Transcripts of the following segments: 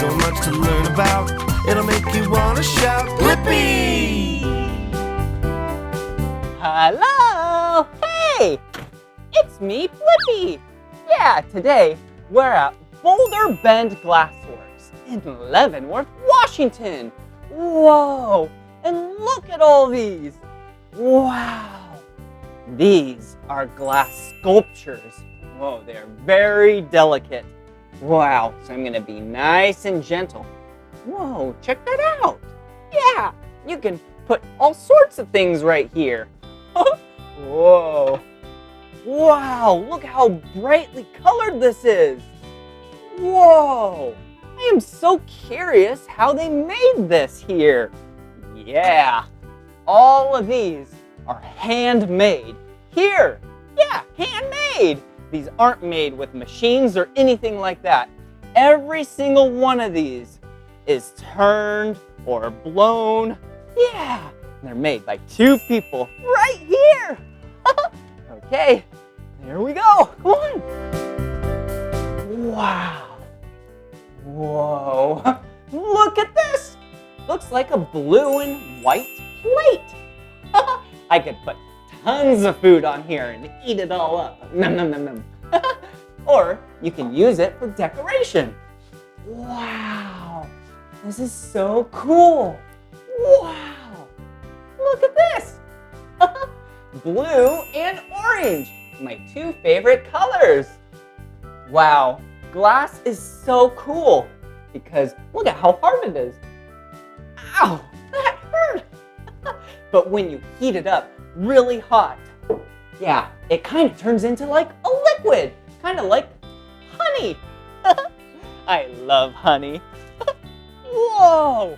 so much to learn about. It'll make you want to shout, Blippi! Hello! Hey! It's me, Blippi! Yeah, today we're at Boulder Bend Glassworks in Leavenworth, Washington. Whoa! And look at all these! Wow! These are glass sculptures. Whoa, they're very delicate. Wow, so I'm gonna be nice and gentle. Whoa, check that out! Yeah, you can put all sorts of things right here. Whoa! Wow, look how brightly colored this is! Whoa! I am so curious how they made this here. Yeah, all of these are handmade. Here! Yeah, handmade! These aren't made with machines or anything like that. Every single one of these is turned or blown. Yeah, they're made by two people right here. Okay, there we go. Come on. Wow. Whoa. Look at this. Looks like a blue and white plate. I could put tons of food on here and eat it all up. Nom, nom, nom, nom. Or you can use it for decoration. Wow. This is so cool. Wow. Look at this. Blue and orange, my two favorite colors. Wow, glass is so cool because look at how hard it is. Ow, that hurt. But when you heat it up really hot, yeah, it kind of turns into like a liquid, kind of like honey. I love honey. Whoa,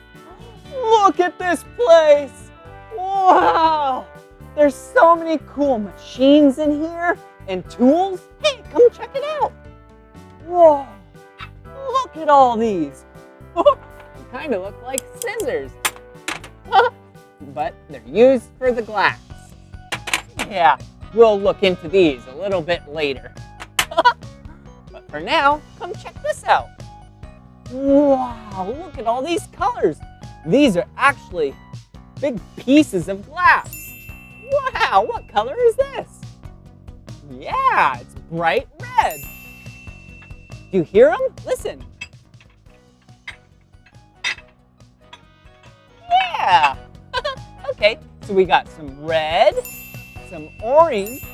look at this place. Wow. There's so many cool machines in here and tools. Hey, come check it out. Whoa, look at all these. They kind of look like scissors, but they're used for the glass. Yeah, we'll look into these a little bit later. But for now, come check this out. Wow, look at all these colors. These are actually big pieces of glass. Wow, what color is this? Yeah, it's bright red. Do you hear them? Listen. Yeah. Okay, so we got some red, some orange,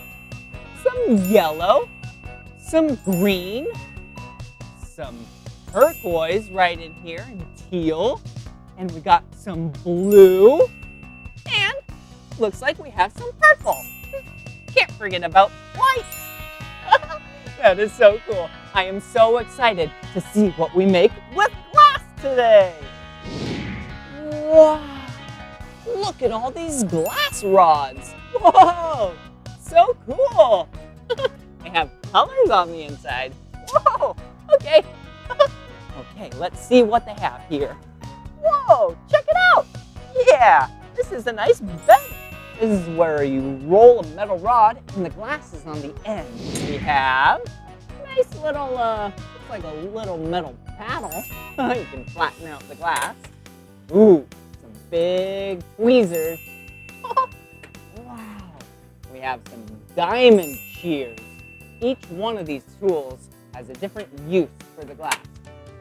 some yellow, some green, some turquoise right in here, and teal, and we got some blue, and looks like we have some purple. Can't forget about white. That is so cool. I am so excited to see what we make with glass today. Wow. Look at all these glass rods. Whoa, so cool. They have colors on the inside. Whoa, okay. Okay, let's see what they have here. Whoa, check it out. Yeah, this is a nice bench. This is where you roll a metal rod and the glass is on the end. We have a nice little, looks like a little metal paddle. You can flatten out the glass. Ooh, some big tweezers. Wow. We have some diamond shears. Each one of these tools has a different use for the glass.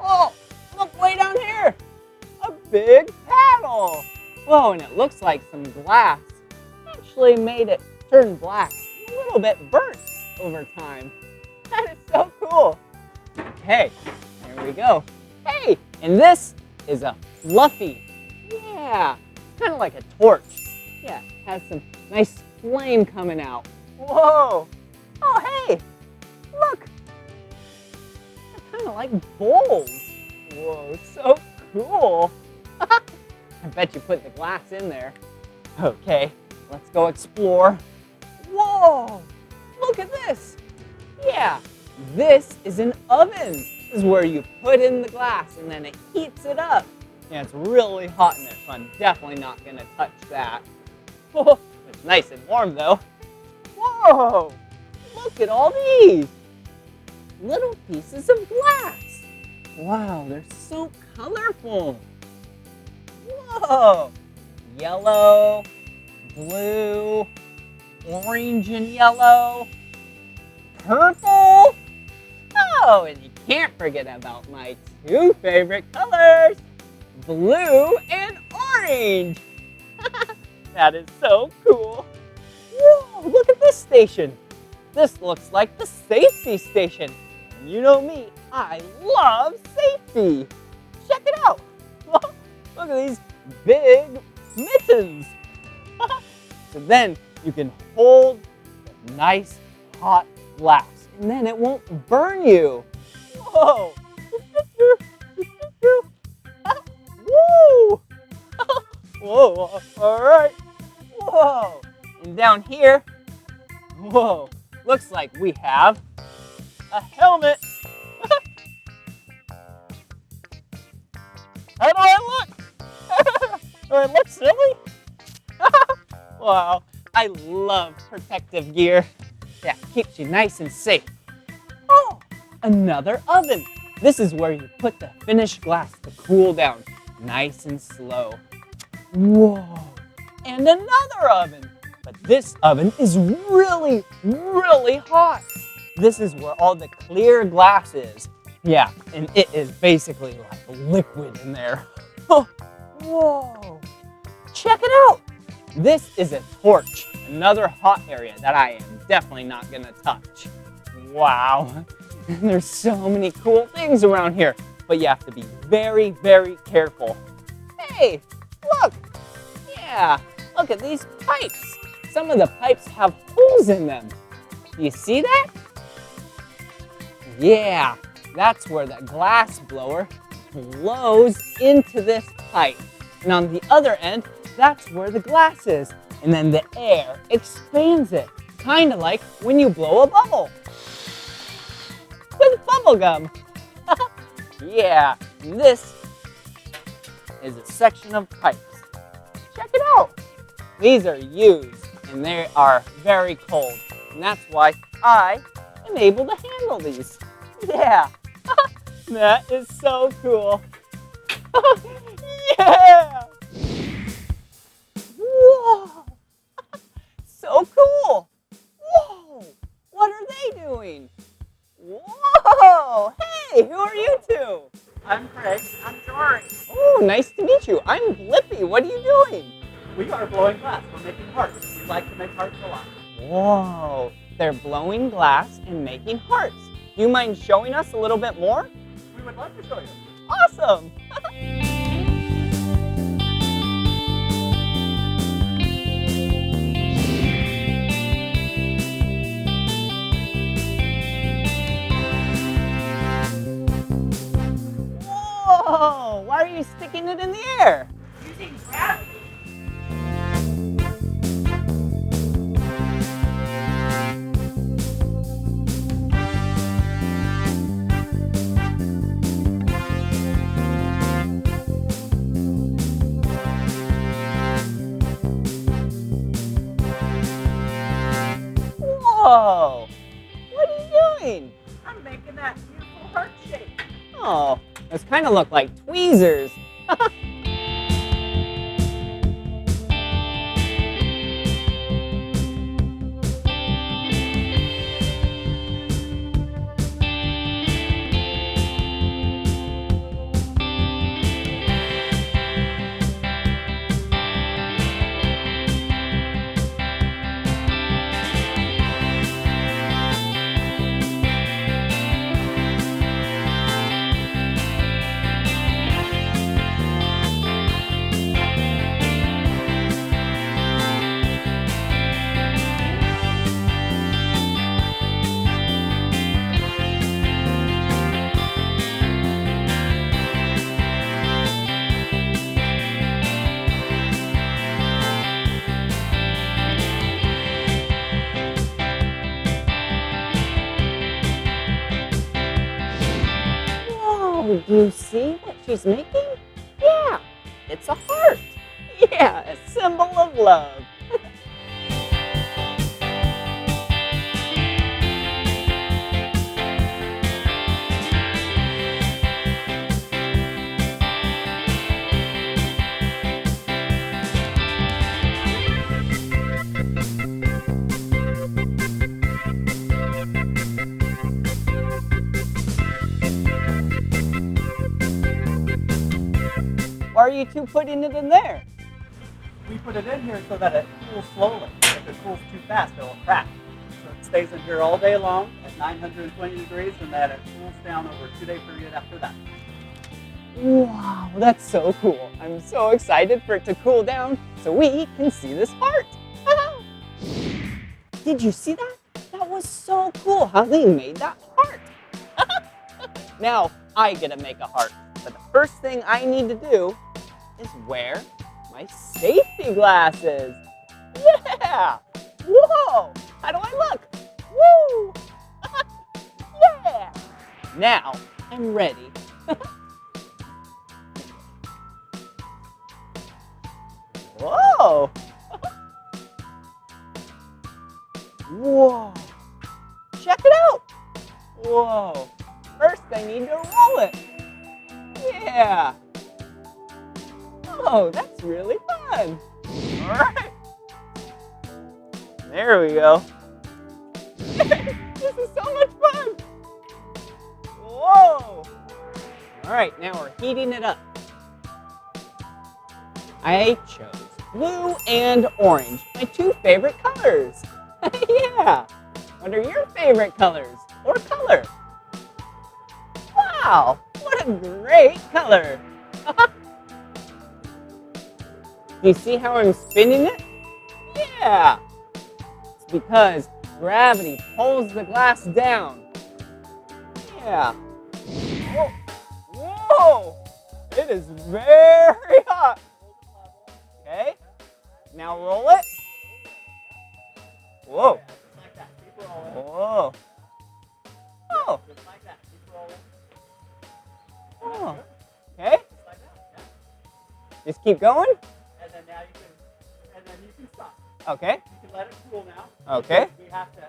Oh, look way down here. A big paddle. Whoa, and it looks like some glass actually made it turn black, a little bit burnt over time. That is so cool. Okay, there we go. Hey, and this is a fluffy. Yeah, it's kind of like a torch. Yeah, it has some nice flame coming out. Whoa. Oh, hey, look. They're kind of like bowls. Whoa, so cool. I bet you put the glass in there. Okay, let's go explore. Whoa, look at this. Yeah, this is an oven. This is where you put in the glass and then it heats it up. Yeah, it's really hot in there, so I'm definitely not gonna touch that. Oh, it's nice and warm though. Whoa, look at all these little pieces of glass. Wow, they're so colorful. Whoa! Yellow, blue, orange and yellow, purple. Oh, and you can't forget about my two favorite colors, blue and orange. That is so cool. Whoa, look at this station. This looks like the safety station. And you know me, I love safety. Check it out. Look at these big mittens. So then you can hold the nice hot glass and then it won't burn you. Whoa. Woo. Whoa, all right. Whoa. And down here, whoa, looks like we have a helmet. How do I look? Do I look silly? Wow, I love protective gear. That keeps you nice and safe. Oh, another oven. This is where you put the finished glass to cool down nice and slow. Whoa, and another oven. But this oven is really, really hot. This is where all the clear glass is. Yeah, and it is basically like liquid in there. Oh, whoa, check it out. This is a torch, another hot area that I am definitely not gonna touch. Wow, there's so many cool things around here, but you have to be very, very careful. Hey, look, yeah, look at these pipes. Some of the pipes have holes in them. Do you see that? Yeah, that's where the glass blower blows into this pipe. And on the other end, that's where the glass is. And then the air expands it, kind of like when you blow a bubble. With bubble gum. Yeah, and this is a section of pipes. Check it out. These are used and they are very cold. And that's why I am able to handle these. Yeah, that is so cool. Yeah! Whoa! So cool! Whoa! What are they doing? Whoa! Hey, who are you two? I'm Craig. I'm Jory. Oh, nice to meet you. I'm Blippi. What are you doing? We are blowing glass. We're making hearts. We like to make hearts a lot. Whoa! They're blowing glass and making hearts. Do you mind showing us a little bit more? We would love to show you. Awesome! Whoa! Why are you sticking it in the air? Using gravity. Whoa! What are you doing? I'm making that beautiful heart shape. Oh, those kind of look like tweezers. Do you see what she's making? Yeah, it's a heart. Yeah, a symbol of love. Why are you two putting it in there? We put it in here so that it cools slowly. If it cools too fast, it will crack. So it stays in here all day long at 920 degrees, and then it cools down over a 2-day period after that. Wow, that's so cool. I'm so excited for it to cool down so we can see this heart. Did you see that? That was so cool how they made that heart. Now I get to make a heart, but the first thing I need to do is wear my safety glasses. Yeah! Whoa! How do I look? Woo! Yeah! Now I'm ready. Whoa! Whoa! Check it out! Whoa! First I need to roll it. Yeah! Oh, that's really fun. All right. There we go. This is so much fun. Whoa! All right, now we're heating it up. I chose blue and orange, my two favorite colors. Yeah. What are your favorite colors or color? Wow, what a great color. Do you see how I'm spinning it? Yeah. It's because gravity pulls the glass down. Yeah. Whoa. Whoa. It is very hot. Okay. Now roll it. Whoa. Just like that. Keep rolling. Whoa. Oh. Just like that. Keep rolling. Oh. Okay. Just like that. Yeah. Just keep going. And then now you can stop. Okay. You can let it cool now. Okay. We have to.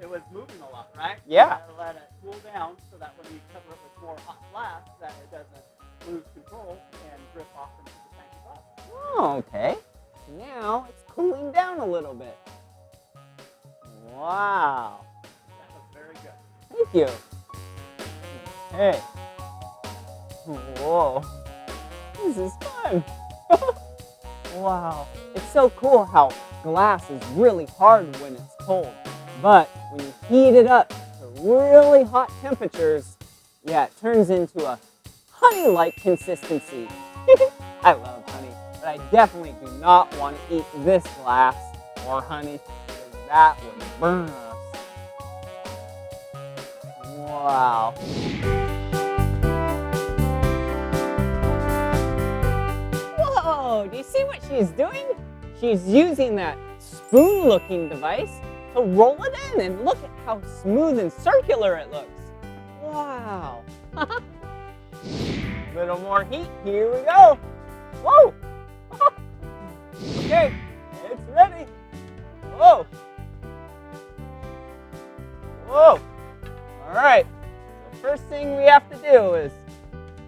It was moving a lot, right? Yeah. We have to let it cool down so that when you cover it with more hot glass, that it doesn't lose control and drip off into the tank of glass. Oh, okay. Now it's cooling down a little bit. Wow. That was very good. Thank you. Hey. Whoa. This is fun. Wow. It's so cool how glass is really hard when it's cold. But when you heat it up to really hot temperatures, yeah, it turns into a honey-like consistency. I love honey, but I definitely do not want to eat this glass or honey, because that would burn us. Wow. Whoa, do you see what she's doing? She's using that spoon-looking device to roll it in, and look at how smooth and circular it looks. Wow. Little more heat, here we go. Whoa. Okay, it's ready. Whoa. Whoa. All right, the first thing we have to do is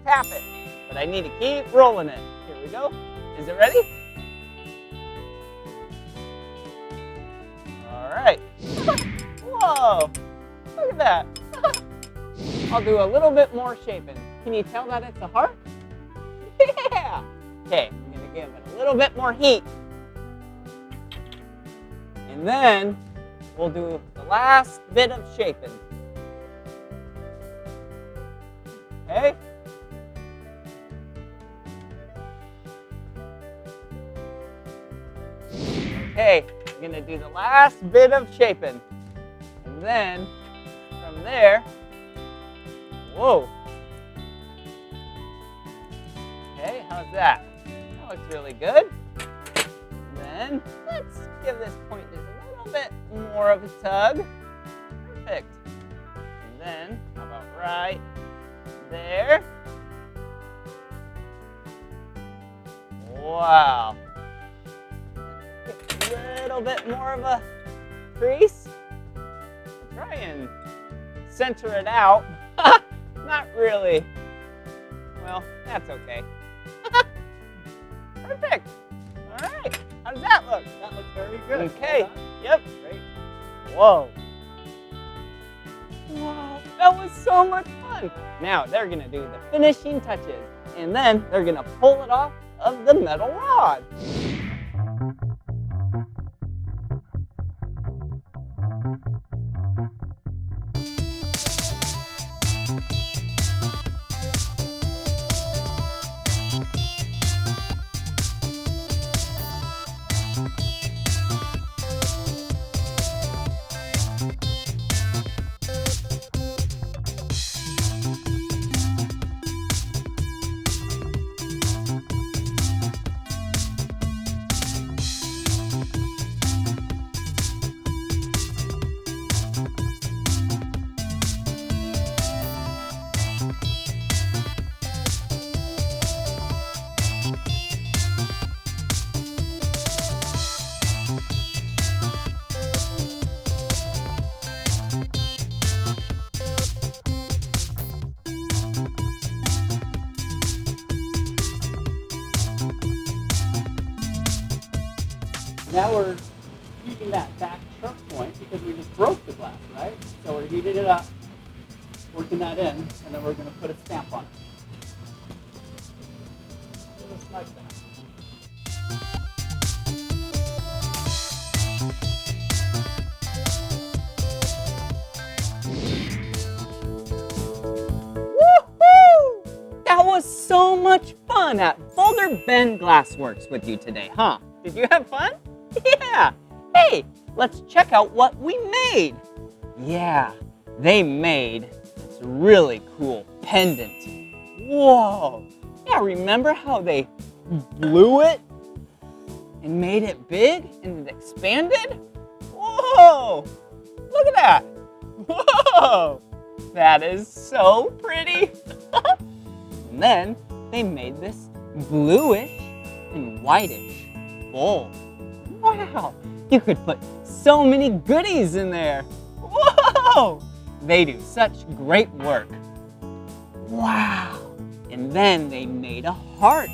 tap it, but I need to keep rolling it. Here we go. Is it ready? All right. Whoa, look at that. I'll do a little bit more shaping. Can you tell that it's a heart? Yeah. Okay, I'm gonna give it a little bit more heat. And then we'll do the last bit of shaping. Okay. Okay, I'm gonna do the last bit of shaping. And then from there, whoa. Okay, how's that? That looks really good. And then let's give this point just a little bit more of a tug. Perfect. And then, how about right there? Wow. Get a little bit more of a crease. Try and center it out. Not really. Well, that's okay. Perfect. All right. How does that look? That looks very good. Okay. Well done. Yep. Great. Whoa. Wow, that was so much fun. Now they're gonna do the finishing touches, and then they're gonna pull it off of the metal rod. Now we're heating that back choke point because we just broke the glass, right? So we're heating it up, working that in, and then we're going to put a stamp on it. Just like that. Woohoo! That was so much fun at Boulder Bend Glassworks with you today, huh? Did you have fun? Yeah. Hey, let's check out what we made. Yeah, they made this really cool pendant. Whoa. Yeah, remember how they blew it and made it big and it expanded? Whoa. Look at that. Whoa. That is so pretty. And then they made this bluish and whitish bowl. Wow, you could put so many goodies in there. Whoa, they do such great work. Wow, and then they made a heart.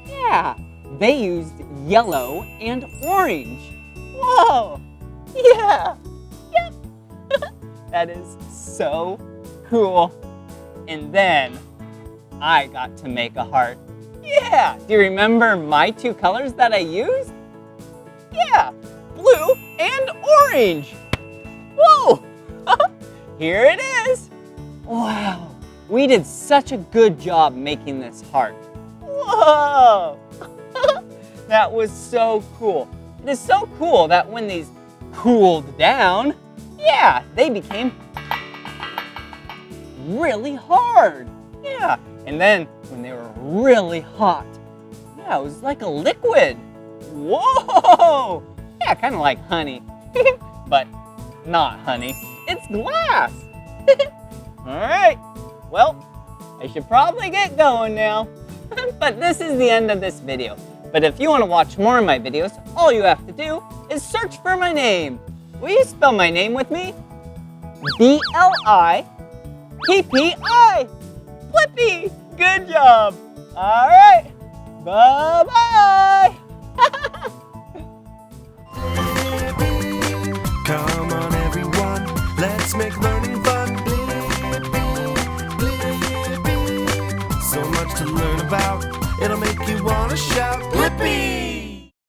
Yeah, they used yellow and orange. Whoa, yeah, yep. That is so cool. And then I got to make a heart. Yeah, do you remember my two colors that I used? Yeah, blue and orange. Whoa, here it is. Wow, we did such a good job making this heart. Whoa, that was so cool. It is so cool that when these cooled down, yeah, they became really hard. Yeah, and then when they were really hot, yeah, it was like a liquid. Whoa! Yeah, kind of like honey, but not honey. It's glass. All right, well, I should probably get going now. But this is the end of this video. But if you want to watch more of my videos, all you have to do is search for my name. Will you spell my name with me? B-L-I-P-P-I. Blippi. Good job. All right. Bye-bye. Come on everyone, let's make learning fun. So much to learn about, it'll make you wanna shout, Blippi!